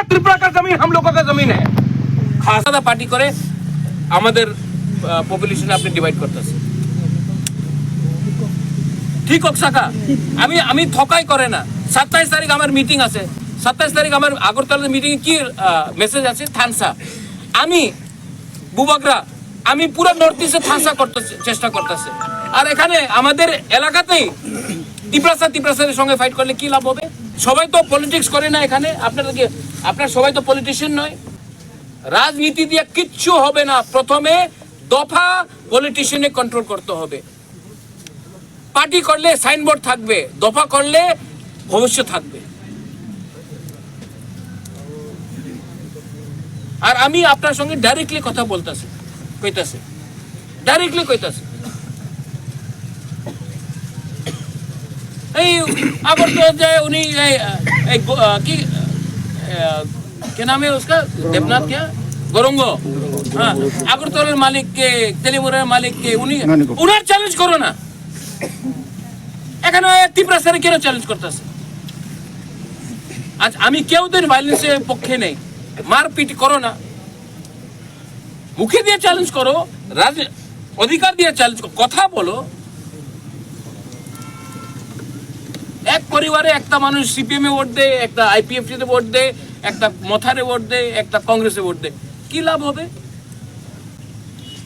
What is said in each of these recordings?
त्रिपुरा का जमीन हम लोगों का जमीन है। खासा पार्टी करे আমাদের পপুলেশন আপনি ডিভাইড করতেছে, ঠিক হোক শাখা। আমি ঠকাই করে না। 27 তারিখ আমার মিটিং আছে, 27 তারিখ আমার আগরতলা মিটিং কি মেসেজ আছে থানসা। আমি বুবাগরা আমি পুরো নর্থ ইস্টে থানসা করতে চেষ্টা করতেছে। আর এখানে আমাদের এলাকাতেই তিপ্রাসার সঙ্গে ফাইট করলে কি লাভ হবে? সবাই তো পলিটিক্স করে না এখানে। আপনার সবাই তো পলিটিশিয়ান নয়। রাজনীতি দিয়ে কিচ্ছু হবে না। প্রথমে দফা পলিটিশিয়ানে কন্ট্রোল করতে হবে। পার্টি করলে সাইনবোর্ড থাকবে, দফা করলে ভবিষ্যৎ থাকবে। আর আমি আপনার সঙ্গে ডাইরেক্টলি কথা কইতাছে ডাইরেক্টলি কইতাছে। এই আগরতলা যায় উনি কি क्या नाम है उसका, देवनाथ क्या গৌরঙ্গ, হ্যাঁ আগরতলার মালিককে, তেলিমুরের মালিককে উনার চ্যালেঞ্জ করো না। এখানে তিপ্রাসারে কেন চ্যালেঞ্জ করতেছে? আজ আমি কেউ তো ভায়োলেন্সের পক্ষে নেই। মারপিট করো না, মুখে দিয়ে চ্যালেঞ্জ করো, অধিকার দিয়ে চ্যালেঞ্জ করো, কথা বলো। এক পরিবারে একটা মানুষ সিপিএম এ ভোট দেয়, একটা আইপিএফটি তে ভোট দেয়, একটা মথারে ভোট দেয়, একটা কংগ্রেসে ভোট দেয়, কি লাভ হবে?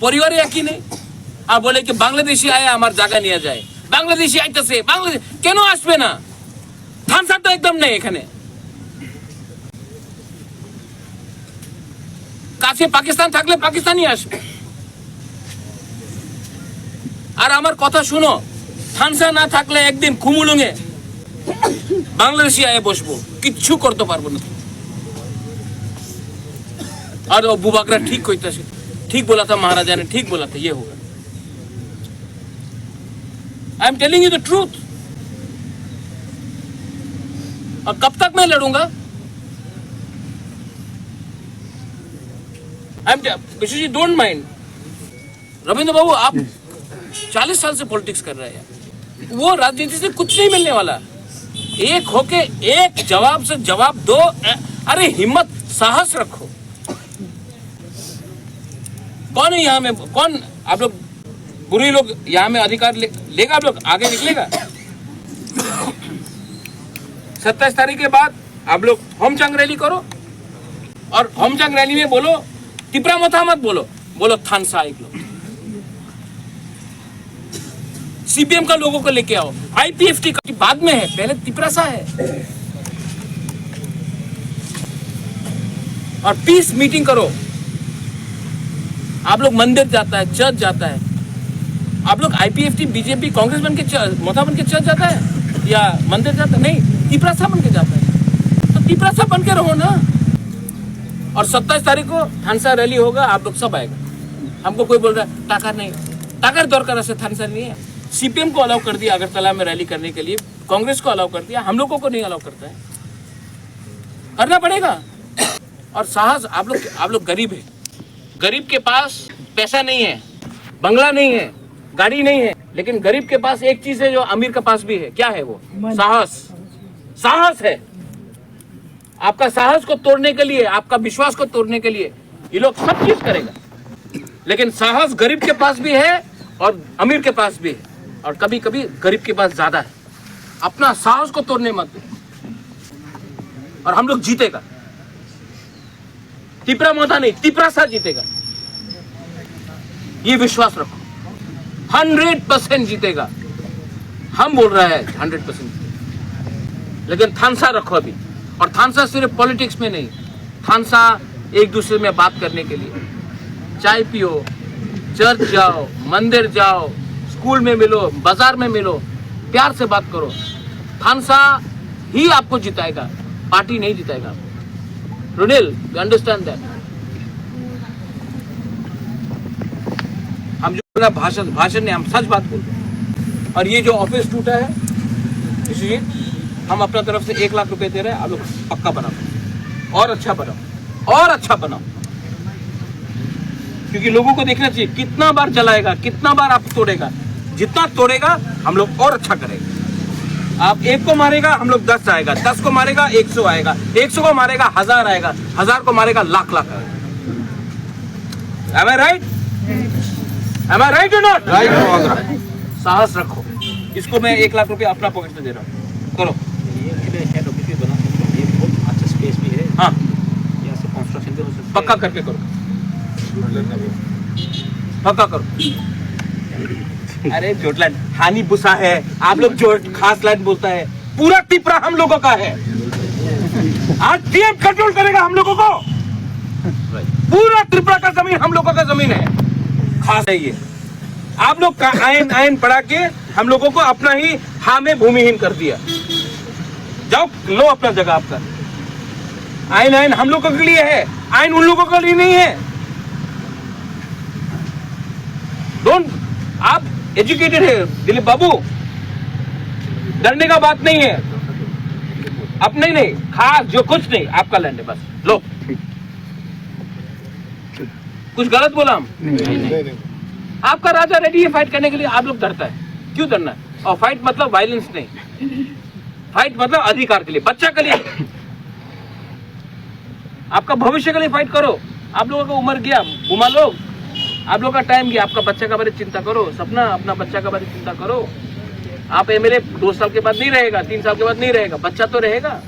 পরিবারে একই নেই। আর বলে কি বাংলাদেশি আয় আমার জায়গা নিয়ে যায়, বাংলাদেশি আইতেছে। বাংলাদেশ কেন আসবে না? থানসার তো একদম নেই এখানে। কাছে পাকিস্তান থাকলে পাকিস্তানই আসবে। আর আমার কথা শুনো, থানসা না থাকলে একদিন খুমুলুঙে বাংলাদেশি আয়ে বসবো, কিচ্ছু করতে পারবো না। और अबू बकरा ठीक बोला था, महाराजा ने ठीक बोला था, ये होगा। I am telling you the truth. और कब तक मैं लड़ूंगा? Vishu ji don't mind. रविंद्र बाबू आप 40 साल से पॉलिटिक्स कर रहे हैं, वो राजनीति से कुछ नहीं मिलने वाला। एक होके एक जवाब से जवाब दो। अरे हिम्मत साहस रखो। कौन है यहाँ में, कौन आप लोग बुरी लोग यहाँ में अधिकार लेगा? आप लोग आगे निकलेगा। 27 तारीख के बाद आप लोग होमचंग रैली करो, और होमचंग रैली में बोलो तिपरा मथा मत बोलो थानसा एक लोग। सीपीएम का लोगों को लेके आओ। आईपीएफटी का बाद में है, पहले तिपरासा है। और पीस मीटिंग करो। आप लोग मंदिर जाता है, चर्च जाता है, आप लोग आईपीएफटी बीजेपी कांग्रेस बन के मोथा बन के चर्च जाता है या मंदिर जाता है? नहीं, तिपरासा बन के जाता है। तो तिपरासा बन के रहो ना। और 27 तारीख को थानसा रैली होगा, आप लोग सब आएगा। हमको कोई बोल रहा है टाकर नहीं, टाकर दौर से थानसा नहीं है। सीपीएम को अलाउ कर दिया अगरतला में रैली करने के लिए, कांग्रेस को अलाउ कर दिया, हम लोगों को नहीं अलाउ करता है। करना पड़ेगा। और साहस, आप लोग गरीब है। गरीब के पास पैसा नहीं है, बंगला नहीं है, गाड़ी नहीं है, लेकिन गरीब के पास एक चीज है जो अमीर के पास भी है। क्या है वो? साहस है। आपका साहस को तोड़ने के लिए, आपका विश्वास को तोड़ने के लिए ये लोग सब चीज करेगा। लेकिन साहस गरीब के पास भी है और अमीर के पास भी है, और कभी कभी गरीब के पास ज्यादा है। अपना साहस को तोड़ने मत दो, और हम लोग जीतेगा। तिपरा मोथा नहीं, तिपरासा जीतेगा, ये विश्वास रखो। 100% जीतेगा। हम बोल रहे हैं 100%। लेकिन थानसा रखो अभी। और थानसा सिर्फ पॉलिटिक्स में नहीं, थानसा एक दूसरे में बात करने के लिए। चाय पियो, चर्च जाओ, मंदिर जाओ, स्कूल में मिलो, बाजार में मिलो, प्यार से बात करो। थानसा ही आपको जिताएगा, पार्टी नहीं जिताएगा। रुनिल, यू अंडरस्टैंड दैट? हम जो भाषण नहीं, हम सच बात बोलते हैं। और ये जो ऑफिस टूटा है, इसलिए हम अपना तरफ से 1 लाख रुपए दे रहे हैं। आप लोग पक्का बनाओ, और अच्छा बनाओ। क्योंकि लोगों को देखना चाहिए कितना बार चलाएगा, कितना बार आप तोड़ेगा। जितना तोड़ेगा हम लोग और अच्छा करेंगे। आप एक को मारेगा हम लोग 10 आएगा, 10 को मारेगा 100 आएगा, 100 को मारेगा 1000 आएगा, 1000 को मारेगा लाख लाख आएगा। Am I right? Am I right or not? Right. साहस रखो। इसको मैं 1 लाख रुपए अपना पॉकेट में दे रहा हूँ, करो। ये हेड ऑफिस भी बना सकते हो, ये बहुत अच्छा स्पेस भी है, हाँ यहाँ से कंस्ट्रक्शन भी हो सकता है। पक्का करके करो, पक्का करो। अरे जोटलैंड हानि बुसा है, आप लोग जो खास लैंड बोलता है, पूरा तिपरा हम लोगों का है। आज पीएम कंट्रोल करेगा हम लोगों को, पूरा त्रिपुरा का जमीन हम लोगों का जमीन है, खास है ये। आप लोग का आयन आयन पढ़ा के हम लोगों को अपना ही हाँ में भूमिहीन कर दिया। जाओ लो अपना जगह आपका। आयन आयन हम लोगों के लिए है, आयन उन लोगों के लिए नहीं है। डोंट, आप एजुकेटेड है दिलीप बाबू, डरने का बात नहीं है। अपने नहीं खास जो कुछ नहीं, आपका लैंड है, बस लो। कुछ गलत बोला हम? नहीं। आपका राजा रेडी है फाइट करने के लिए, आप लोग डरता है, क्यों डरना है? और फाइट मतलब वायलेंस नहीं, फाइट मतलब अधिकार के लिए, बच्चा के लिए, आपका भविष्य के लिए फाइट करो। आप लोगों का उम्र गया, घुमा लोग, आप लोगों का टाइम गया, आपका बच्चा का बारे चिंता करो, सपना अपना बच्चा का बारे चिंता करो। आप एमएलए 2 साल के बाद नहीं रहेगा, 3 साल के बाद नहीं रहेगा, बच्चा तो रहेगा।